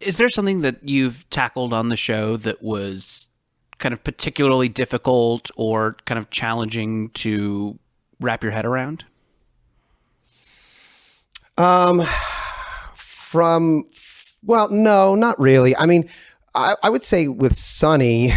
Is there something that you've tackled on the show that was kind of particularly difficult or kind of challenging to wrap your head around? Well, no, not really. I mean, I would say with Sunny,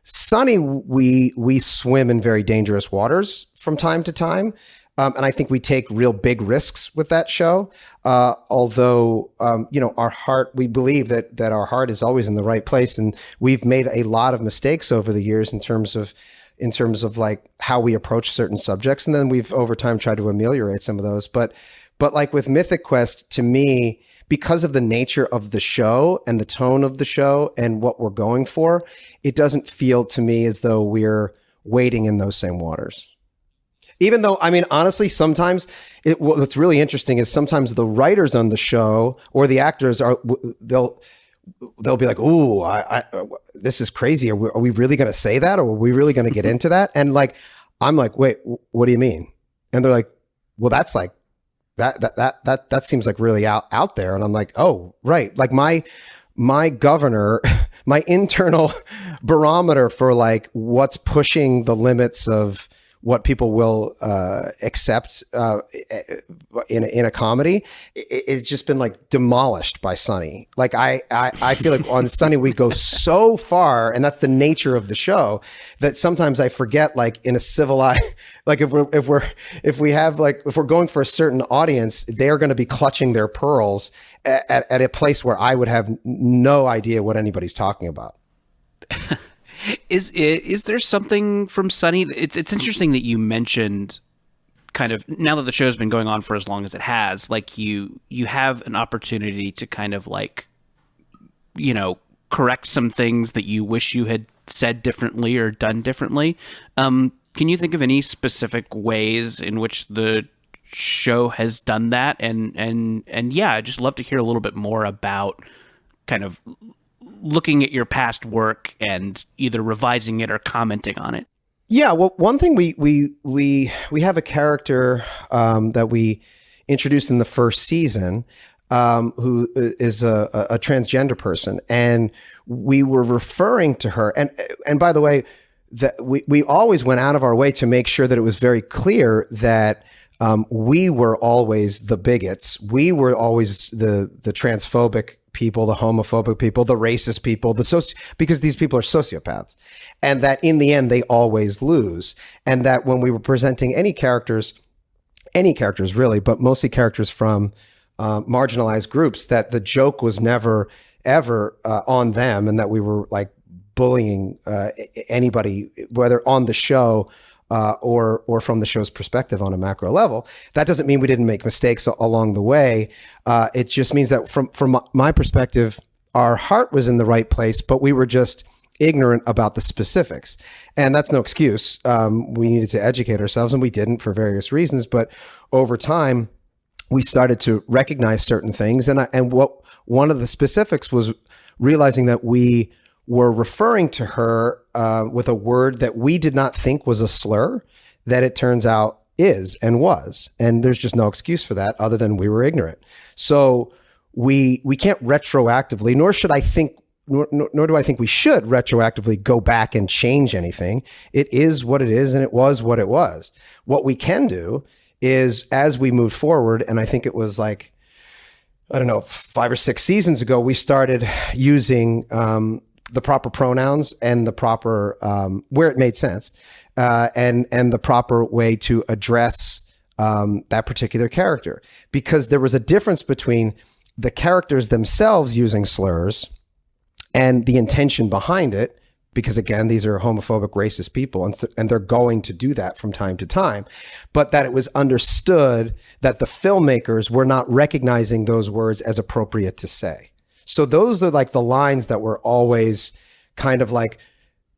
Sunny, we swim in very dangerous waters from time to time. And I think we take real big risks with that show. Although, our heart, we believe that our heart is always in the right place. And we've made a lot of mistakes over the years in terms of like how we approach certain subjects. And then we've over time tried to ameliorate some of those. But like with Mythic Quest, to me, because of the nature of the show and the tone of the show and what we're going for, it doesn't feel to me as though we're wading in those same waters. Even though, I mean, honestly, sometimes what's really interesting is sometimes the writers on the show or the actors they'll be like, "Ooh, this is crazy. Are we really going to say that, or are we really going to get into that?" And like, I'm like, "Wait, what do you mean?" And they're like, "Well, that's like that seems like really out there." And I'm like, "Oh, right." Like my governor, my internal barometer for like what's pushing the limits of what people will accept in a comedy, it's just been like demolished by Sunny. Like I feel like on Sunny we go so far, and that's the nature of the show, that sometimes I forget, like in a civilized, like if we're going for a certain audience, they're going to be clutching their pearls at a place where I would have no idea what anybody's talking about. Is there something from Sunny? It's interesting that you mentioned, kind of, now that the show's been going on for as long as it has, like you have an opportunity to kind of like, correct some things that you wish you had said differently or done differently. Can you think of any specific ways in which the show has done that? And yeah, I'd just love to hear a little bit more about kind of looking at your past work and either revising it or commenting on it. Yeah, well, one thing we have a character that we introduced in the first season who is a transgender person, and we were referring to her. And by the way, that we always went out of our way to make sure that it was very clear that we were always the bigots. We were always the transphobic people, the homophobic people, the racist people, because these people are sociopaths, and that in the end they always lose. And that when we were presenting any characters really, but mostly characters from marginalized groups, that the joke was never ever on them, and that we were like bullying anybody, whether on the show or from the show's perspective on a macro level. That doesn't mean we didn't make mistakes along the way. It just means that from my perspective, our heart was in the right place, but we were just ignorant about the specifics. And that's no excuse. We needed to educate ourselves, and we didn't for various reasons. But over time, we started to recognize certain things. And what one of the specifics was realizing that we were referring to her with a word that we did not think was a slur, that it turns out is and was. And there's just no excuse for that other than we were ignorant. So we can't retroactively, nor do I think we should retroactively go back and change anything. It is what it is, and it was what it was. What we can do is, as we move forward, and I think it was like, I don't know, 5 or 6 seasons ago, we started using the proper pronouns and the proper, where it made sense, and the proper way to address that particular character. Because there was a difference between the characters themselves using slurs and the intention behind it, because again, these are homophobic, racist people, and they're going to do that from time to time. But that it was understood that the filmmakers were not recognizing those words as appropriate to say. So those are like the lines that we're always kind of like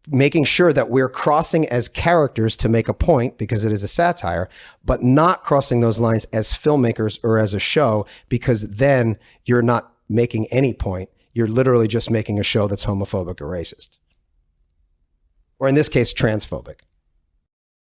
making sure that we're crossing as characters to make a point, because it is a satire, but not crossing those lines as filmmakers or as a show, because then you're not making any point. You're literally just making a show that's homophobic or racist. Or in this case, transphobic.